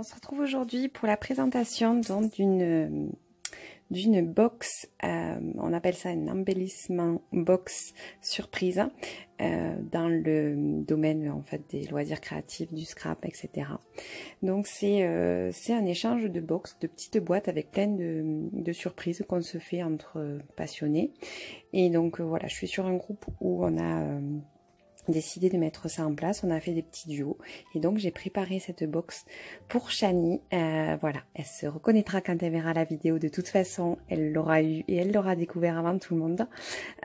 on se retrouve aujourd'hui pour la présentation d'une box, on appelle ça un embellissement box surprise, dans le domaine en fait des loisirs créatifs, du scrap, etc. Donc c'est un échange de box, de petites boîtes avec plein de surprises qu'on se fait entre passionnés. Et donc voilà, je suis sur un groupe où on a décidé de mettre ça en place. On a fait des petits duos et donc j'ai préparé cette box pour Chani. Voilà, elle se reconnaîtra quand elle verra la vidéo. De toute façon, elle l'aura eu et elle l'aura découvert avant tout le monde.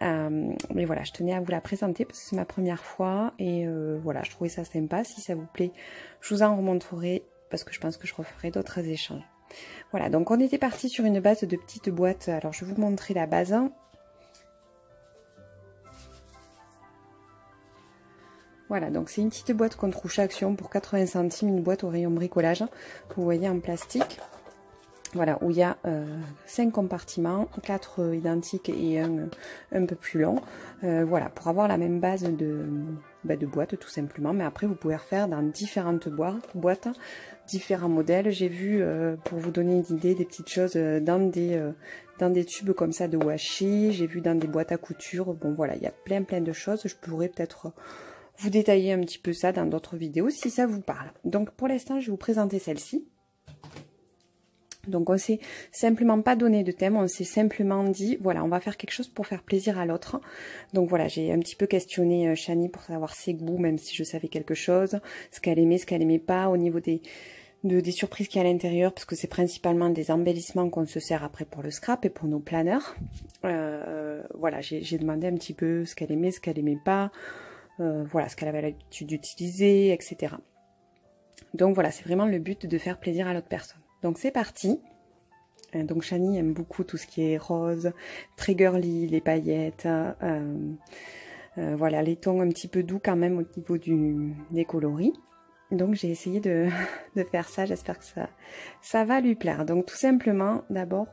Mais voilà, je tenais à vous la présenter parce que c'est ma première fois et voilà, je trouvais ça sympa. Si ça vous plaît, je vous en remontrerai parce que je pense que je referai d'autres échanges. Voilà, donc on était parti sur une base de petites boîtes. Alors je vais vous montrer la base. Voilà, donc c'est une petite boîte contre Rouge Action pour 80 centimes, une boîte au rayon bricolage, vous voyez, en plastique. Voilà, où il y a 5 compartiments, 4 identiques et un peu plus long. Voilà, pour avoir la même base de boîte tout simplement. Mais après, vous pouvez refaire dans différentes boîtes, différents modèles. J'ai vu, pour vous donner une idée, des petites choses dans des tubes comme ça de washi. J'ai vu dans des boîtes à couture. Bon voilà, il y a plein de choses. Je pourrais peut-être vous détailler un petit peu ça dans d'autres vidéos si ça vous parle. Donc pour l'instant, je vais vous présenter celle-ci. Donc on s'est simplement pas donné de thème, on s'est simplement dit, voilà, on va faire quelque chose pour faire plaisir à l'autre. Donc voilà, j'ai un petit peu questionné Chani pour savoir ses goûts, même si je savais quelque chose, ce qu'elle aimait, ce qu'elle aimait pas, au niveau des surprises qu'il y a à l'intérieur, parce que c'est principalement des embellissements qu'on se sert après pour le scrap et pour nos planeurs. Voilà, j'ai demandé un petit peu ce qu'elle aimait, ce qu'elle aimait pas, voilà, ce qu'elle avait l'habitude d'utiliser, etc. Donc voilà, c'est vraiment le but de faire plaisir à l'autre personne. Donc c'est parti. Donc Chani aime beaucoup tout ce qui est rose, très girly, les paillettes, voilà, les tons un petit peu doux quand même au niveau des coloris. Donc j'ai essayé de faire ça, j'espère que ça va lui plaire. Donc tout simplement, d'abord,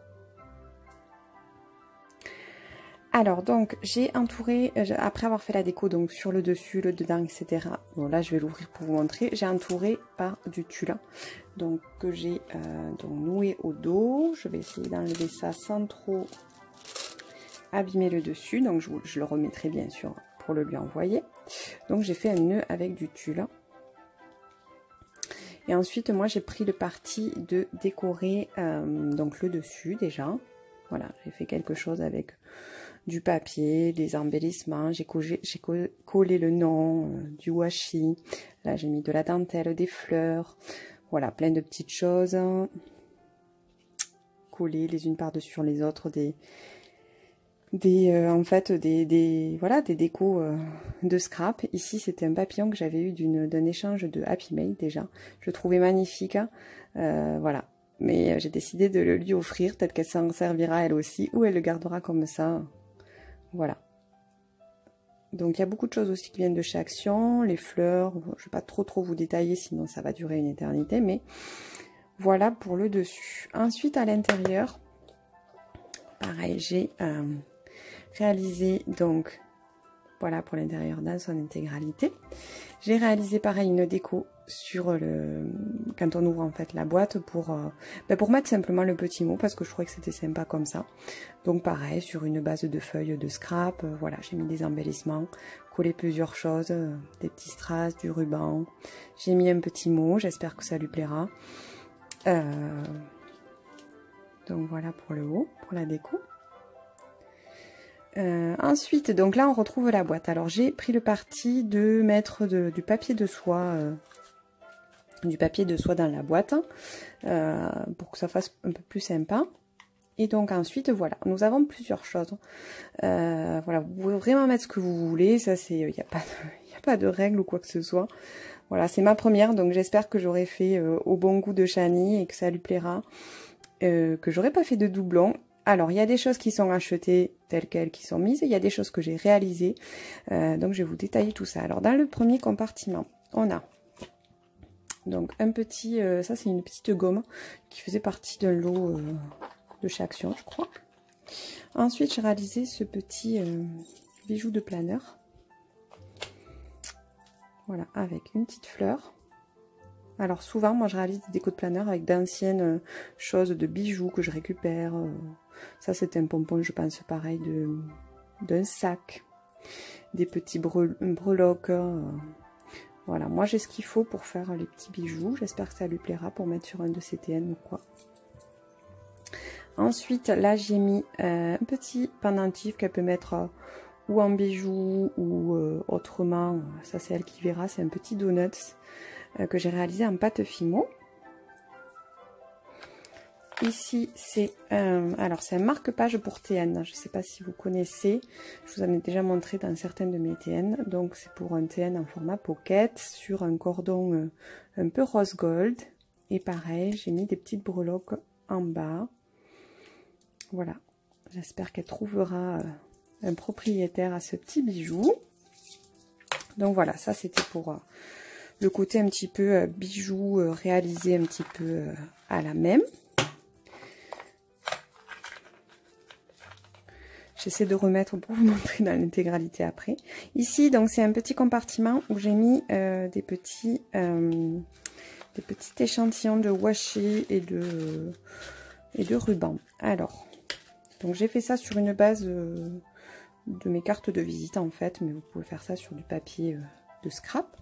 alors donc j'ai entouré, après avoir fait la déco donc sur le dessus, le dedans, etc. Bon là je vais l'ouvrir pour vous montrer. J'ai entouré par du tulle, donc que j'ai donc noué au dos. Je vais essayer d'enlever ça sans trop abîmer le dessus. Donc je le remettrai bien sûr pour le lui envoyer. Donc j'ai fait un nœud avec du tulle. Et ensuite moi j'ai pris le parti de décorer donc le dessus déjà. Voilà, j'ai fait quelque chose avec du papier, des embellissements, j'ai collé le nom, du washi, là j'ai mis de la dentelle, des fleurs, voilà, plein de petites choses, collées les unes par-dessus les autres, en fait des décos de scrap. Ici c'était un papillon que j'avais eu d'un échange de Happy Mail déjà, je le trouvais magnifique, voilà. Mais j'ai décidé de le lui offrir, peut-être qu'elle s'en servira elle aussi, ou elle le gardera comme ça. Voilà. Donc il y a beaucoup de choses aussi qui viennent de chez Action, les fleurs, je ne vais pas trop vous détailler, sinon ça va durer une éternité, mais voilà pour le dessus. Ensuite à l'intérieur, pareil, j'ai réalisé donc, voilà pour l'intérieur dans son intégralité. J'ai réalisé pareil une déco sur quand on ouvre en fait la boîte pour mettre simplement le petit mot parce que je trouvais que c'était sympa comme ça. Donc pareil sur une base de feuilles de scrap, voilà, j'ai mis des embellissements, collé plusieurs choses, des petits strass, du ruban. J'ai mis un petit mot, j'espère que ça lui plaira. Donc voilà pour le haut, pour la déco. Ensuite, donc là on retrouve la boîte. Alors j'ai pris le parti de mettre du papier de soie dans la boîte pour que ça fasse un peu plus sympa. Et donc ensuite voilà, nous avons plusieurs choses. Voilà, vous pouvez vraiment mettre ce que vous voulez, ça c'est, il n'y a pas de règle ou quoi que ce soit. Voilà, c'est ma première, donc j'espère que j'aurai fait au bon goût de Chani et que ça lui plaira, que j'aurai pas fait de doublons. Alors, il y a des choses qui sont achetées telles quelles, qui sont mises, et il y a des choses que j'ai réalisées. Donc, je vais vous détailler tout ça. Alors, dans le premier compartiment, on a donc un petit, ça c'est une petite gomme qui faisait partie d'un lot de chez Action, je crois. Ensuite, j'ai réalisé ce petit bijou de planeur. Voilà, avec une petite fleur. Alors souvent, moi je réalise des décos de planeur avec d'anciennes choses, de bijoux que je récupère. Ça c'est un pompon, je pense, pareil, d'un sac. Des petits breloques. Voilà, moi j'ai ce qu'il faut pour faire les petits bijoux. J'espère que ça lui plaira pour mettre sur un de ces TN ou quoi. Ensuite, là j'ai mis un petit pendentif qu'elle peut mettre ou en bijoux ou autrement. Ça c'est elle qui verra, c'est un petit donuts que j'ai réalisé en pâte Fimo. Ici, c'est alors c'est un marque-page pour TN. Je ne sais pas si vous connaissez. Je vous en ai déjà montré dans certaines de mes TN. Donc, c'est pour un TN en format pocket sur un cordon un peu rose gold. Et pareil, j'ai mis des petites breloques en bas. Voilà. J'espère qu'elle trouvera un propriétaire à ce petit bijou. Donc voilà, ça c'était pour le côté un petit peu bijou réalisé un petit peu à la même. J'essaie de remettre pour vous montrer dans l'intégralité après. Ici, donc c'est un petit compartiment où j'ai mis des petits échantillons de washi et de ruban. Alors, donc j'ai fait ça sur une base de mes cartes de visite en fait, mais vous pouvez faire ça sur du papier de scrap.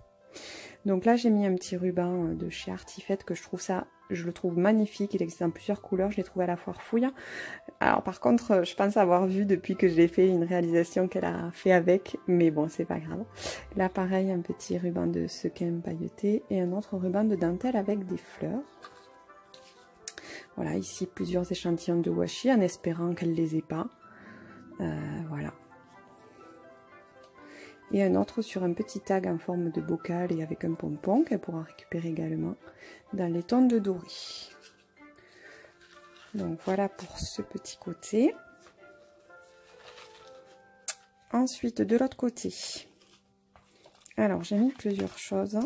Donc là j'ai mis un petit ruban de chez Artifette que je le trouve magnifique. Il existe en plusieurs couleurs, je l'ai trouvé à la foire fouille. Alors par contre je pense avoir vu depuis que je l'ai fait une réalisation qu'elle a fait avec, mais bon c'est pas grave. Là pareil, un petit ruban de sequin pailleté et un autre ruban de dentelle avec des fleurs. Voilà, ici plusieurs échantillons de washi en espérant qu'elle les ait pas. Voilà. Et un autre sur un petit tag en forme de bocal et avec un pompon qu'elle pourra récupérer également dans les tons de doré. Donc voilà pour ce petit côté. Ensuite de l'autre côté, alors j'ai mis plusieurs choses.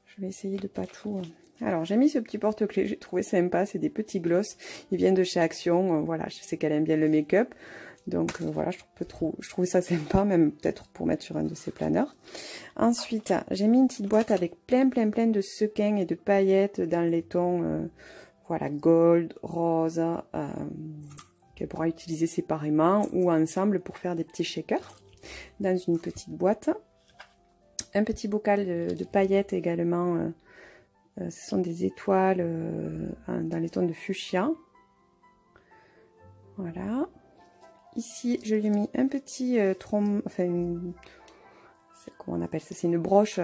Je vais essayer de pas tout. Alors j'ai mis ce petit porte-clés, j'ai trouvé sympa, c'est des petits gloss, ils viennent de chez Action. Voilà, je sais qu'elle aime bien le make-up. Donc voilà, je trouve ça sympa, même peut-être pour mettre sur un de ces planeurs. Ensuite, j'ai mis une petite boîte avec plein de sequins et de paillettes dans les tons voilà, gold, rose, qu'elle pourra utiliser séparément ou ensemble pour faire des petits shakers dans une petite boîte. Un petit bocal de paillettes également, ce sont des étoiles dans les tons de fuchsia. Voilà. Ici, je lui ai mis un petit comment on appelle ça? C'est une broche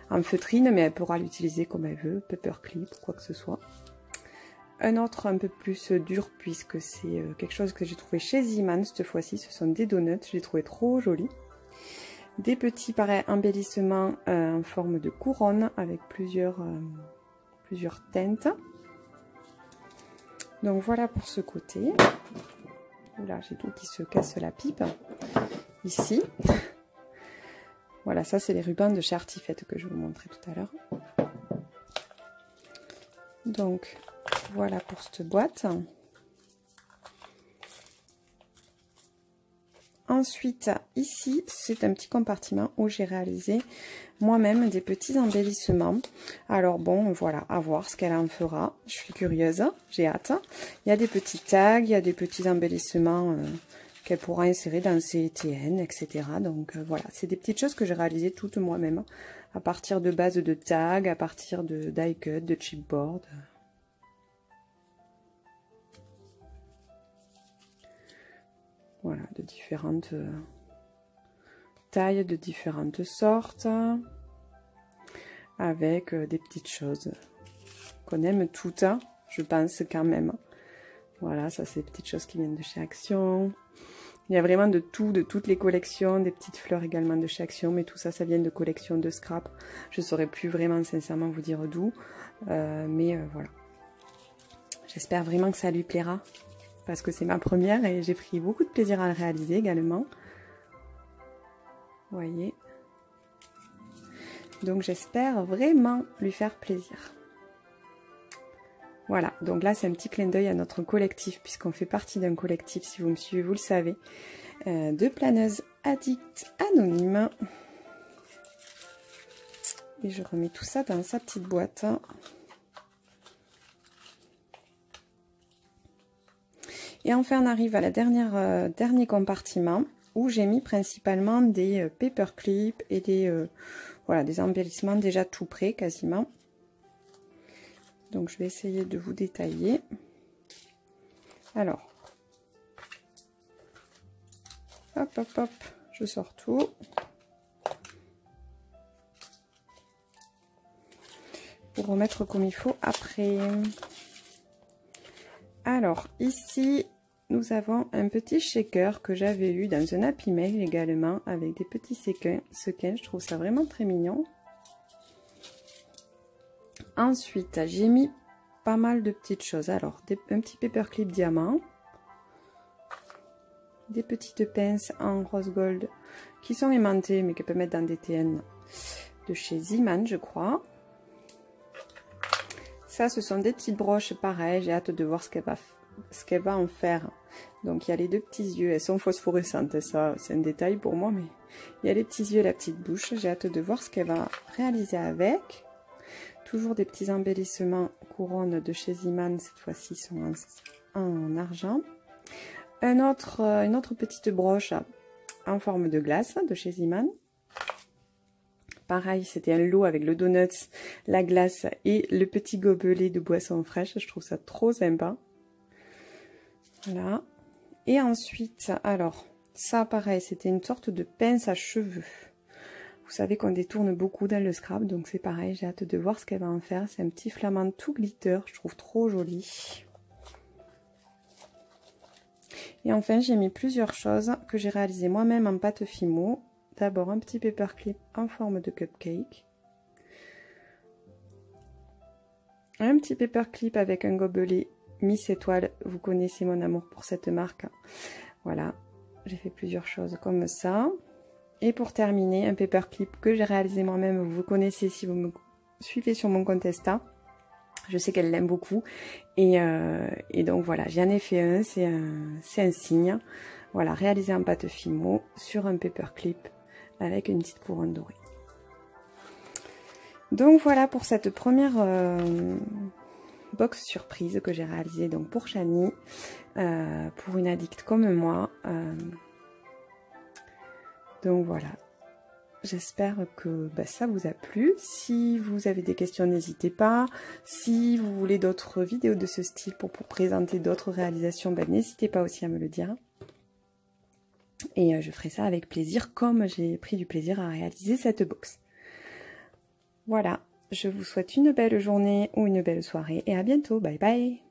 en feutrine, mais elle pourra l'utiliser comme elle veut, paperclip ou quoi que ce soit. Un autre un peu plus dur, puisque c'est quelque chose que j'ai trouvé chez Zeeman cette fois-ci. Ce sont des donuts, je les trouvais trop jolis. Des petits, pareil, embellissements en forme de couronne avec plusieurs teintes. Donc voilà pour ce côté. Oula, j'ai tout qui se casse la pipe. Ici. Voilà, ça c'est les rubans de chez Artifette que je vous montrais tout à l'heure. Donc voilà pour cette boîte. Ensuite, ici, c'est un petit compartiment où j'ai réalisé moi-même des petits embellissements. Alors bon, voilà, à voir ce qu'elle en fera. Je suis curieuse, j'ai hâte. Il y a des petits tags, il y a des petits embellissements qu'elle pourra insérer dans ses TN, etc. Donc voilà, c'est des petites choses que j'ai réalisées toutes moi-même, à partir de bases de tags, à partir de die cut, de chipboard. Voilà, de différentes tailles, de différentes sortes, avec des petites choses qu'on aime toutes, je pense quand même. Voilà, ça c'est des petites choses qui viennent de chez Action. Il y a vraiment de tout, de toutes les collections, des petites fleurs également de chez Action, mais tout ça, ça vient de collections de scrap. Je ne saurais plus vraiment sincèrement vous dire d'où, mais voilà. J'espère vraiment que ça lui plaira, parce que c'est ma première et j'ai pris beaucoup de plaisir à le réaliser également. Vous voyez. Donc j'espère vraiment lui faire plaisir. Voilà, donc là c'est un petit clin d'œil à notre collectif, puisqu'on fait partie d'un collectif, si vous me suivez, vous le savez, de planeuses addictes anonymes. Et je remets tout ça dans sa petite boîte. Et enfin, on arrive à la dernier compartiment où j'ai mis principalement des paperclips et des, voilà, des embellissements déjà tout prêts quasiment. Donc, je vais essayer de vous détailler. Alors, hop, hop, hop, je sors tout. Pour remettre comme il faut après. Alors, ici, nous avons un petit shaker que j'avais eu dans un Happy Mail également, avec des petits sequins. Je trouve ça vraiment très mignon. Ensuite, j'ai mis pas mal de petites choses. Alors, un petit paperclip diamant. Des petites pinces en rose gold qui sont aimantées, mais qu'on peut mettre dans des TN de chez Zeeman, je crois. Ça, ce sont des petites broches pareilles. J'ai hâte de voir ce qu'elle va en faire. Donc, il y a les deux petits yeux. Elles sont phosphorescentes. Ça, c'est un détail pour moi, mais il y a les petits yeux et la petite bouche. J'ai hâte de voir ce qu'elle va réaliser avec. Toujours des petits embellissements couronnes de chez Zeeman. Cette fois-ci, sont en argent. Une autre petite broche en forme de glace de chez Zeeman. Pareil, c'était un lot avec le donuts, la glace et le petit gobelet de boisson fraîche. Je trouve ça trop sympa. Voilà. Et ensuite, alors, ça pareil, c'était une sorte de pince à cheveux. Vous savez qu'on détourne beaucoup dans le scrap, donc c'est pareil, j'ai hâte de voir ce qu'elle va en faire. C'est un petit flamant tout glitter, je trouve trop joli. Et enfin, j'ai mis plusieurs choses que j'ai réalisées moi-même en pâte Fimo. D'abord, un petit paperclip en forme de cupcake. Un petit paperclip avec un gobelet Miss Étoile. Vous connaissez mon amour pour cette marque. Voilà, j'ai fait plusieurs choses comme ça. Et pour terminer, un paperclip que j'ai réalisé moi-même. Vous connaissez si vous me suivez sur mon compte Insta. Je sais qu'elle l'aime beaucoup. Et donc voilà, j'en ai fait un. C'est un signe. Voilà, réalisé en pâte Fimo sur un paperclip avec une petite couronne dorée. Donc voilà pour cette première box surprise que j'ai réalisée donc pour Chani, pour une addict comme moi. Donc voilà, j'espère que ça vous a plu. Si vous avez des questions, n'hésitez pas. Si vous voulez d'autres vidéos de ce style pour présenter d'autres réalisations, n'hésitez pas aussi à me le dire. Et je ferai ça avec plaisir, comme j'ai pris du plaisir à réaliser cette box. Voilà, je vous souhaite une belle journée ou une belle soirée et à bientôt. Bye bye!